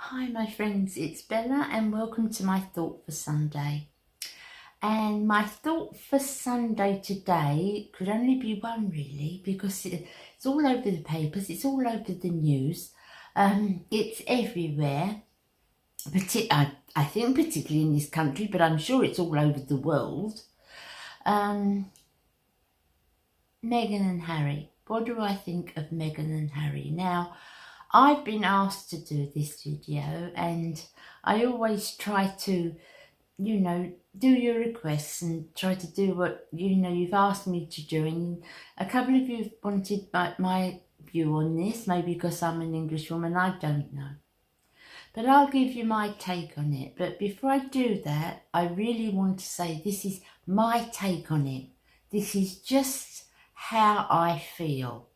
Hi my friends, it's Bella and welcome to my thought for Sunday. And my thought for Sunday today could only be one really, because it's all over the papers, it's all over the news, it's everywhere, I think particularly in this country, but I'm sure it's all over the world. Meghan and Harry. What do I think of Meghan and Harry? Now, I've been asked to do this video and I always try to, do your requests and try to do what, you've asked me to do. And a couple of you have wanted my view on this, maybe because I'm an English woman, I don't know. But I'll give you my take on it. But before I do that, I really want to say this is my take on it. This is just how I feel.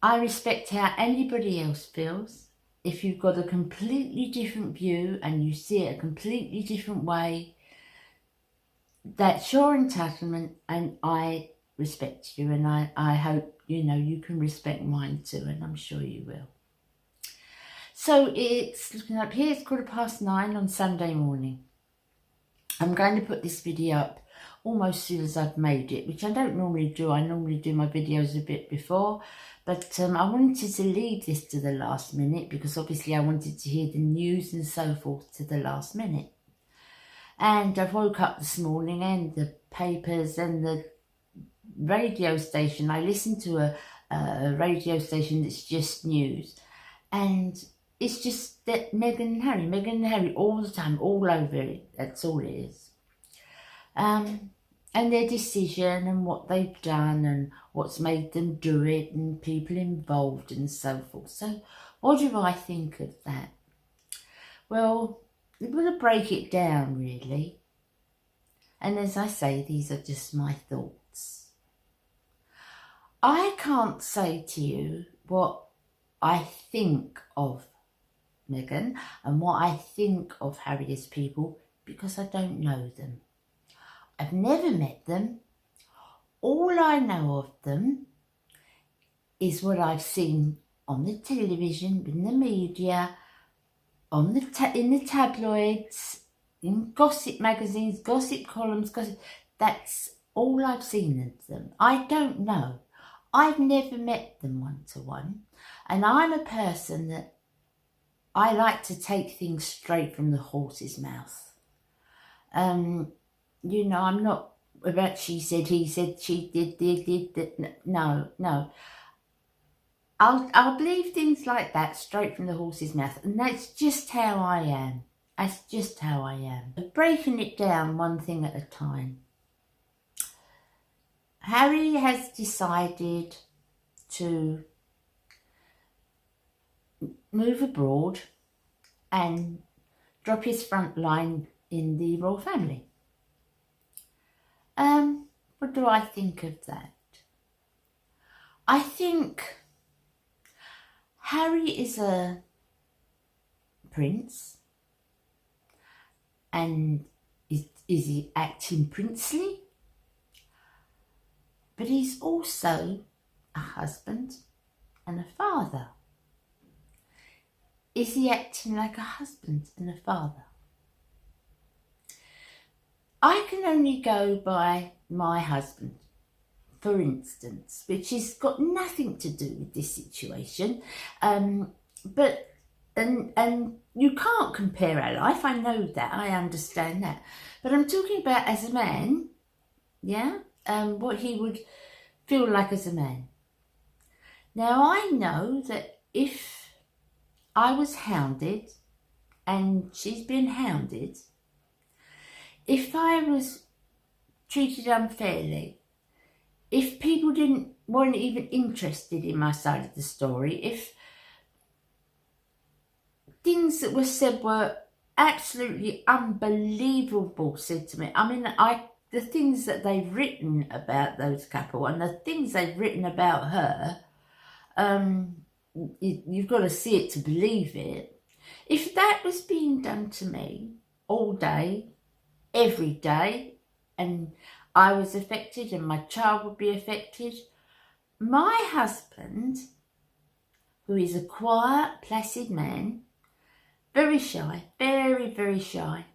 I respect how anybody else feels. If you've got a completely different view and you see it a completely different way, that's your entitlement, and I respect you, and I hope, you can respect mine too, and I'm sure you will. So it's looking up here, it's 9:15 on Sunday morning. I'm going to put this video up almost as soon as I've made it, which I don't normally do. I normally do my videos a bit before, but I wanted to leave this to the last minute because obviously I wanted to hear the news and so forth to the last minute. And I woke up this morning and the papers and the radio station, I listened to a radio station that's just news, and it's just that Meghan and Harry all the time, all over it. That's all it is. And their decision and what they've done and what's made them do it and people involved and so forth. So what do I think of that? Well, I'm going to break it down really. And as I say, these are just my thoughts. I can't say to you what I think of Meghan and what I think of Harry as people, because I don't know them. I've never met them. All I know of them is what I've seen on the television, in the media, in the tabloids, in gossip magazines, gossip columns, gossip. That's all I've seen of them. I don't know. I've never met them one-to-one. And I'm a person that I like to take things straight from the horse's mouth. I'm not about she said, he said, she did. No. I'll believe things like that straight from the horse's mouth, and that's just how I am. That's just how I am. Breaking it down one thing at a time. Harry has decided to move abroad and drop his front line in the royal family. What do I think of that? I think Harry is a prince, and is he acting princely? But he's also a husband and a father. Is he acting like a husband and a father? I can only go by my husband, for instance, which has got nothing to do with this situation. But you can't compare our life. I know that. I understand that. But I'm talking about as a man, yeah, what he would feel like as a man. Now, I know that if I was hounded and she's been hounded, if I was treated unfairly, if people weren't even interested in my side of the story, if things that were said were absolutely unbelievable said to me, I mean, the things that they've written about those couple and the things they've written about her, you've got to see it to believe it. If that was being done to me all day, every day, and I was affected and my child would be affected, my husband who is a quiet, placid man, very shy, very, very shy.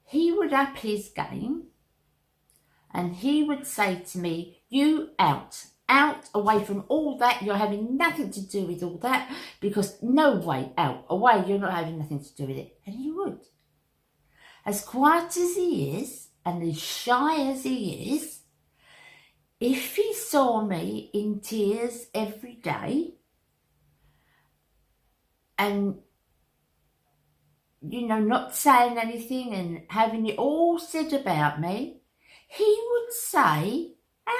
He would up his game and he would say to me, you out away from all that, you're having nothing to do with all that, because no way, out, away, you're not having nothing to do with it. And he would. As quiet as he is and as shy as he is, if he saw me in tears every day and, you know, not saying anything and having it all said about me, he would say,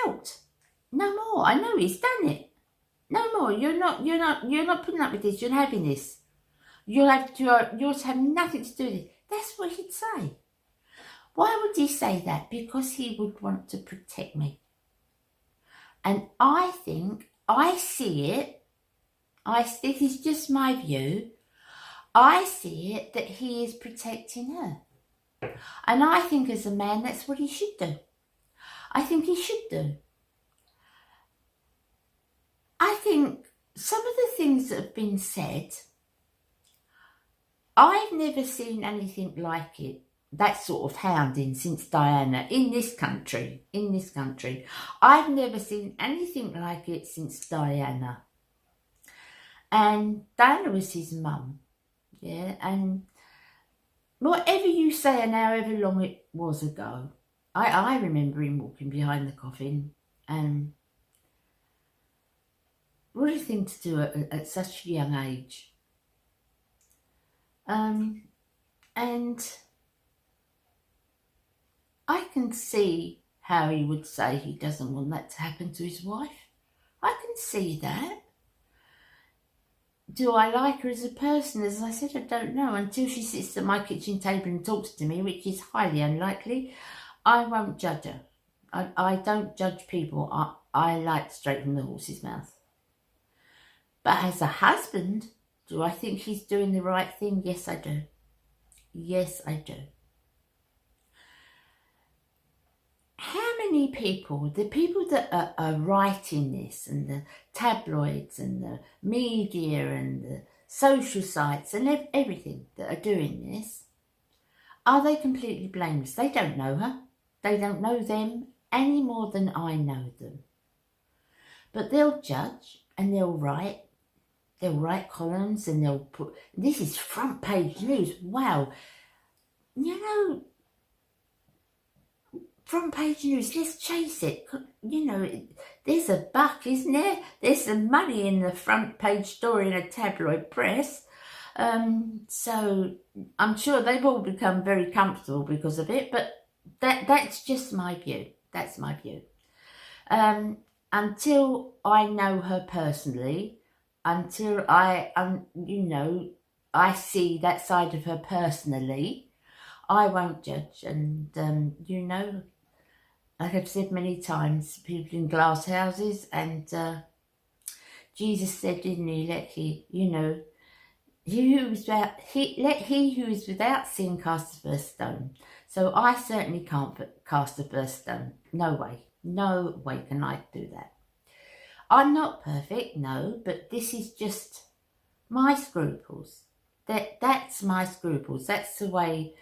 out. No more. I know he's done it. No more. You're not putting up with this. You're not having this. You'll have nothing to do with it. That's what he'd say. Why would he say that? Because he would want to protect me. And I think, I see it, this is just my view, I see it that he is protecting her. And I think as a man, that's what he should do. I think he should do. I think some of the things that have been said, I've never seen anything like it, that sort of hounding since Diana, in this country. I've never seen anything like it since Diana. And Diana was his mum, yeah, and whatever you say and however long it was ago, I remember him walking behind the coffin, and what a thing to do at such a young age. And I can see how he would say he doesn't want that to happen to his wife. I can see that. Do I like her as a person? As I said, I don't know. Until she sits at my kitchen table and talks to me, which is highly unlikely, I won't judge her. I don't judge people. I like straight from the horse's mouth. But as a husband, do I think he's doing the right thing? Yes, I do. Yes, I do. How many people, the people that are writing this, and the tabloids and the media and the social sites and everything that are doing this, are they completely blameless? They don't know her. They don't know them any more than I know them. But they'll judge and they'll write. They'll write columns and they'll put, this is front page news. Wow. You know, front page news, let's chase it. You know, there's a buck, isn't there? There's some money in the front page story in a tabloid press. So I'm sure they've all become very comfortable because of it, but that's just my view. That's my view. Until I know her personally, until I see that side of her personally, I won't judge. And, you know, like I've said many times, people in glass houses, and Jesus said, didn't he, let he who is without sin cast the first stone. So I certainly can't cast the first stone. No way. No way can I do that. I'm not perfect, no, but this is just my scruples. That's my scruples. That's the way,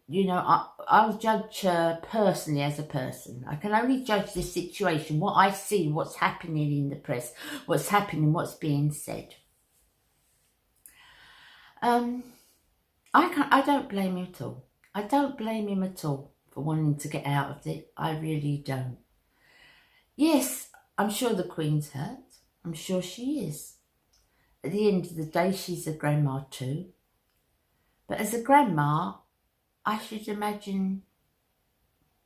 you know, I'll judge her personally as a person. I can only judge the situation, what I see, what's happening in the press, what's happening, what's being said. I don't blame him at all. I don't blame him at all for wanting to get out of it. I really don't. Yes, I'm sure the Queen's hurt. I'm sure she is. At the end of the day, she's a grandma too. But as a grandma, I should imagine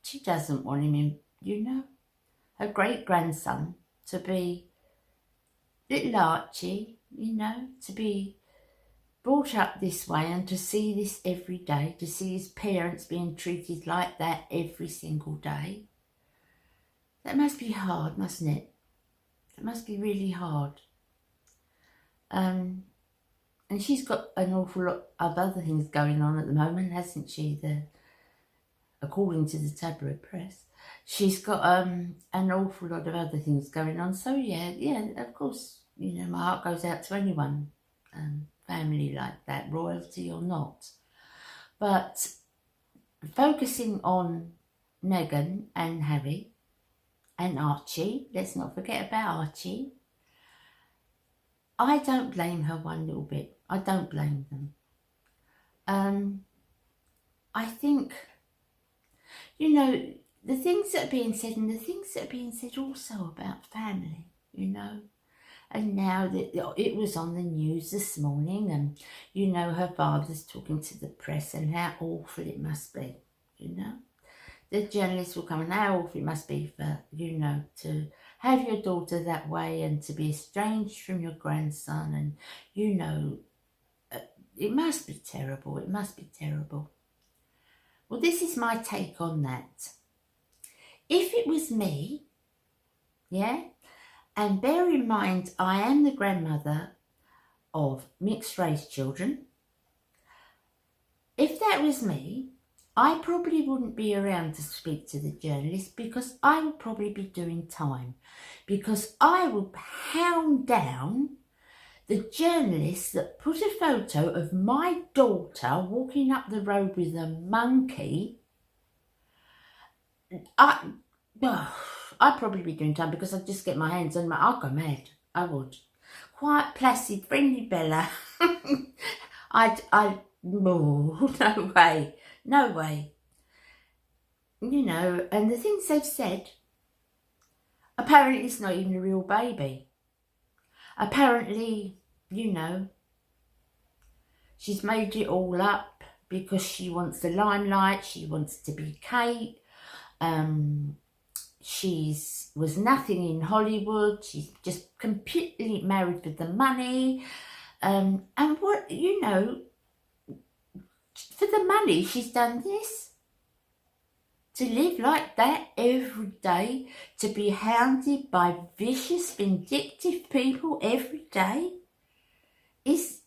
she doesn't want him in, you know, her great-grandson to be little Archie, you know, to be brought up this way and to see this every day, to see his parents being treated like that every single day. That must be hard, mustn't it? It must be really hard. And she's got an awful lot of other things going on at the moment, hasn't she? According to the tabloid press. she's got an awful lot of other things going on. So yeah, of course, you know, my heart goes out to anyone, family like that, royalty or not. But focusing on Meghan and Harry and Archie, let's not forget about Archie. I don't blame her one little bit. I don't blame them. I think, you know, the things that are being said, and the things that are being said also about family, you know. And now that it was on the news this morning, and, you know, her father's talking to the press and how awful it must be, you know. The journalists will come and how awful it must be for, you know, to have your daughter that way and to be estranged from your grandson. And, you know, it must be terrible. It must be terrible. Well, this is my take on that. If it was me, yeah, and bear in mind I am the grandmother of mixed race children, if that was me, I probably wouldn't be around to speak to the journalist, because I would probably be doing time, because I would hound down the journalist that put a photo of my daughter walking up the road with a monkey. I'd probably be doing time, because I'd just get my hands on I'd go mad. I would. Quiet, placid, friendly Bella. No way. No way. You know, and the things they've said, apparently it's not even a real baby. Apparently, you know, she's made it all up because she wants the limelight. She wants to be Kate. She's was nothing in Hollywood. She's just completely married for the money. And what, you know, for the money, she's done this. To live like that every day, to be hounded by vicious, vindictive people every day, is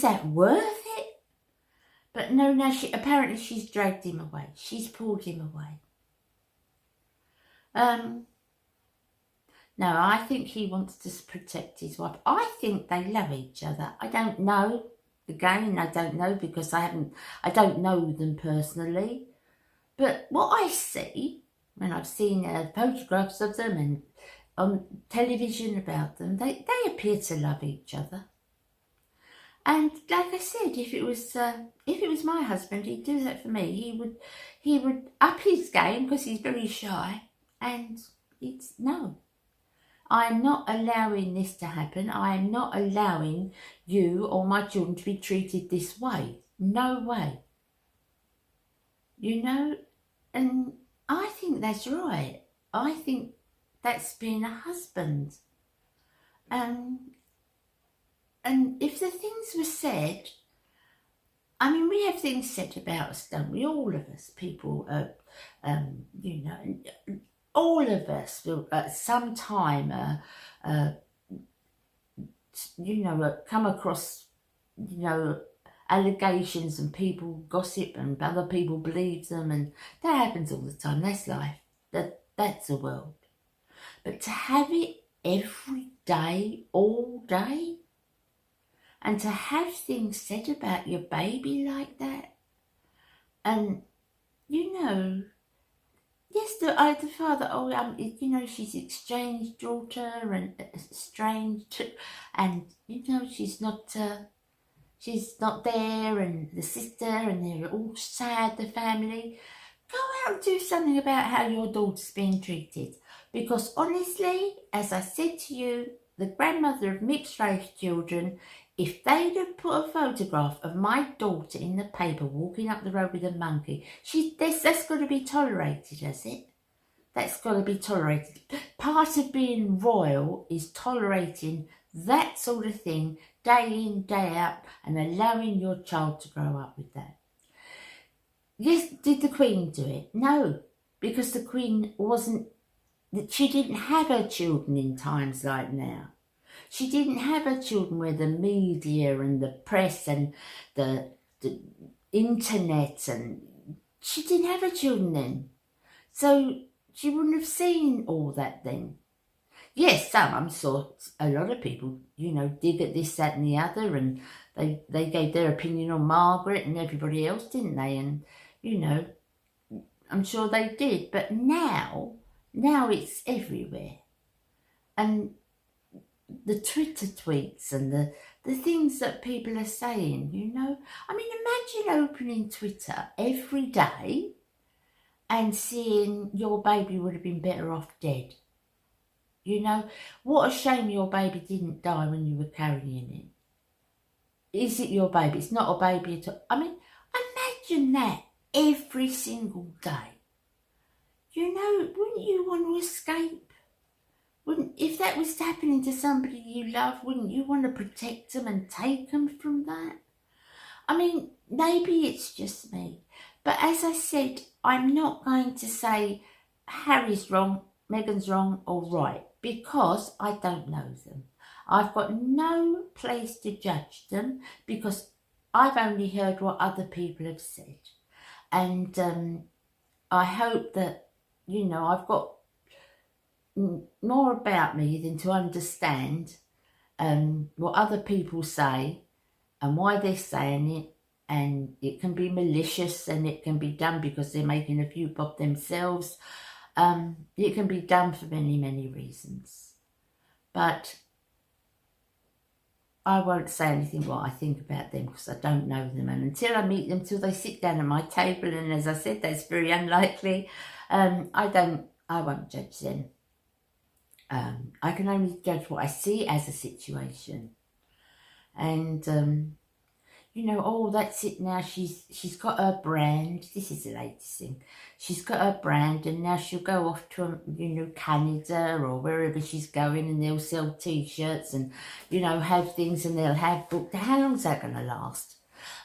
that worth it? But no, apparently she's dragged him away. She's pulled him away. No, I think he wants to protect his wife. I think they love each other. I don't know. Again, I don't know, because I don't know them personally. But what I see, when I've seen photographs of them and on television about them, they appear to love each other. And like I said, if it was my husband, he'd do that for me. He would up his game, because he's very shy. And no. I'm not allowing this to happen. I am not allowing you or my children to be treated this way. No way. You know, and I think that's right. I think that's being a husband. And if the things were said, I mean, we have things said about us, don't we? All of us, people, you know, all of us will at some time, you know, come across, you know, allegations, and people gossip and other people believe them, and that happens all the time. That's life. That's the world. But to have it every day, all day, and to have things said about your baby like that, and you know, yes, the father, you know, she's exchanged daughter and estranged, and you know, she's not there, and the sister, and they're all sad, the family. Go out and do something about how your daughter's being treated. Because honestly, as I said to you, the grandmother of mixed race children, if they'd have put a photograph of my daughter in the paper walking up the road with a monkey, that's got to be tolerated, has it? That's got to be tolerated. Part of being royal is tolerating that sort of thing day in, day out, and allowing your child to grow up with that. Yes, did the Queen do it? No, because the Queen she didn't have her children in times like now. She didn't have her children where the media and the press and the internet, and she didn't have her children then. So she wouldn't have seen all that then. Yes, I'm sure a lot of people, you know, dig at this, that and the other, and they gave their opinion on Margaret and everybody else, didn't they? And, you know, I'm sure they did. But now it's everywhere. And the Twitter tweets and the things that people are saying, you know. I mean, imagine opening Twitter every day and seeing your baby would have been better off dead. You know, what a shame your baby didn't die when you were carrying it. Is it your baby? It's not a baby at all. I mean, imagine that every single day. You know, wouldn't you want to escape? If that was happening to somebody you love, wouldn't you want to protect them and take them from that? I mean, maybe it's just me. But as I said, I'm not going to say Harry's wrong, Meghan's wrong or right, because I don't know them. I've got no place to judge them because I've only heard what other people have said. And I hope that, you know, I've got more about me than to understand what other people say and why they're saying it. And it can be malicious and it can be done because they're making a few bob themselves. It can be done for many, many reasons. But I won't say anything what I think about them because I don't know them. And until I meet them, till they sit down at my table, and as I said, that's very unlikely, I won't judge them. I can only judge what I see as a situation. And you know, oh, that's it now. She's got her brand. This is the latest thing. She's got her brand, and now she'll go off to, you know, Canada or wherever she's going, and they'll sell T-shirts and, you know, have things, and they'll have books. How long's that going to last?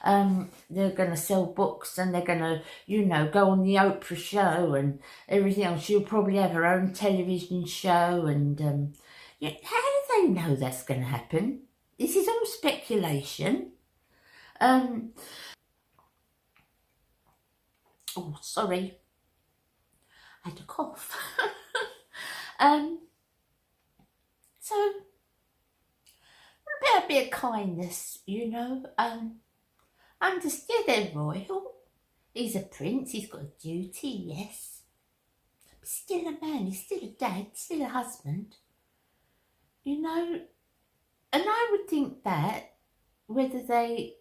They're going to sell books, and they're going to, you know, go on the Oprah show and everything else. She'll probably have her own television show, and yeah, how do they know that's going to happen? This is all speculation. Oh, sorry, I had a cough. So, what about a bit of kindness, you know? Understand they're royal. He's a prince, he's got a duty, yes. But still a man, he's still a dad, still a husband. You know, and I would think that whether they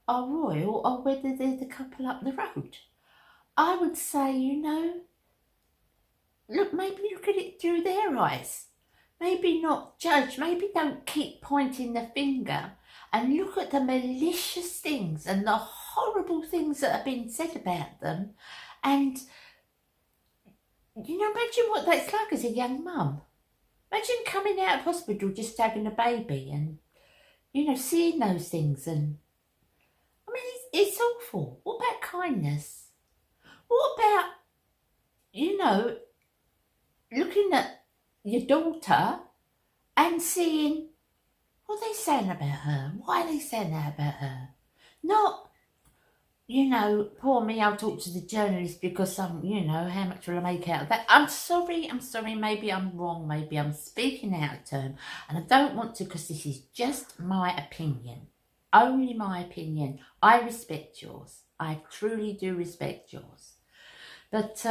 are royal or whether they're the couple up the road, I would say, you know, maybe look at it through their eyes. Maybe not judge, maybe don't keep pointing the finger, and look at the malicious things and the horrible things that have been said about them. And, you know, imagine what that's like as a young mum. Imagine coming out of hospital just having a baby and, you know, seeing those things. And, I mean, it's awful. What about kindness? What about, you know, looking at your daughter and seeing what are they saying about her? Why are they saying that about her? Not, you know, poor me, I'll talk to the journalist because you know, how much will I make out of that? I'm sorry, maybe I'm wrong, maybe I'm speaking out of turn, and I don't want to because this is just my opinion. Only my opinion. I respect yours. I truly do respect yours. But,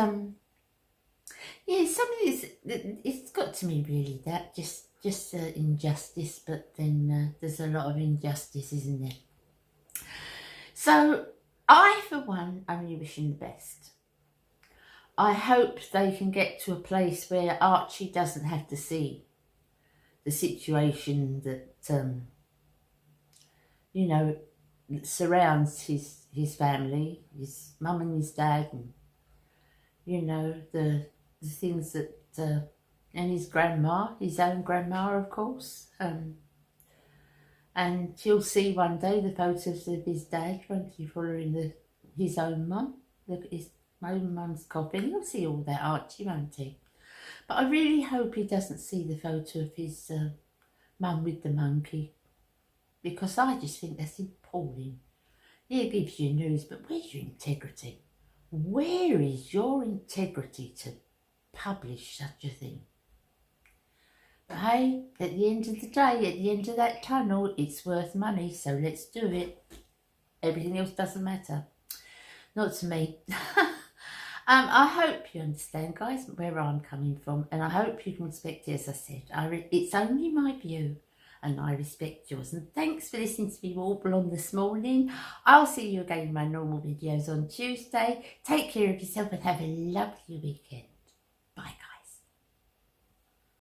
yeah, some of this, it's got to me really, that just injustice, but then there's a lot of injustice, isn't there? So, I, for one, only wish him the best. I hope they can get to a place where Archie doesn't have to see the situation that, you know, that surrounds his family, his mum and his dad, and, you know, the things that, and his grandma, his own grandma, of course. And he'll see one day the photos of his dad, won't he, following his own mum, his own mum's coffin. He'll see all that, Archie, won't he? But I really hope he doesn't see the photo of his mum with the monkey, because I just think that's appalling. Yeah, it gives you news, but where's your integrity? Where is your integrity to publish such a thing? But hey, at the end of the day, at the end of that tunnel, it's worth money, so let's do it. Everything else doesn't matter. Not to me. I hope you understand, guys, where I'm coming from, and I hope you can respect it. As I said, it's only my view, and I respect yours. And thanks for listening to me warble on this morning. I'll see you again in my normal videos on Tuesday. Take care of yourself and have a lovely weekend. Bye, guys.